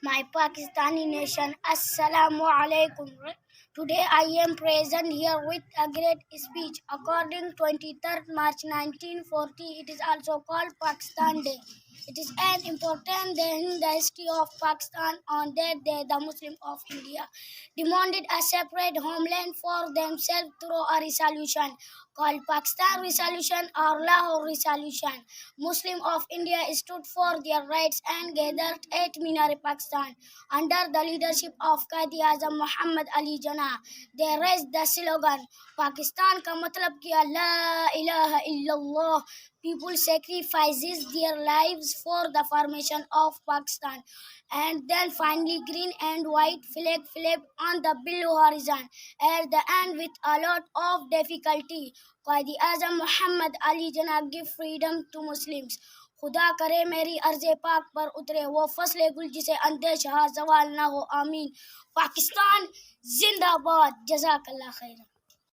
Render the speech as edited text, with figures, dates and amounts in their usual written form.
My Pakistani nation, Assalamu alaikum. Today I am present here with a great speech. According 23rd March 1940, it is also called Pakistan Day. It is an important day in the history of Pakistan. On that day, the Muslims of India demanded a separate homeland for themselves through a resolution called Pakistan Resolution or Lahore Resolution. Muslims of India stood for their rights and gathered at Minar Pakistan under the leadership of Quaid-e-Azam Muhammad Ali Jinnah. They raised the slogan, Pakistan का मतलब किया ला इलाहा illallah. People sacrifices their lives for the formation of Pakistan. And then finally green and white flag flapped on the blue horizon. At the end, with a lot of difficulty, Quaid-e-Azam Muhammad Ali Jinnah give freedom to Muslims. खुदा करे मेरी अर्ज़े पाक पर उतरे वो फसले गुल जिसे अंदेशा जवाल ना हो आमीन। पाकिस्तान जिंदाबाद। जज़ाकल्लाह खैर।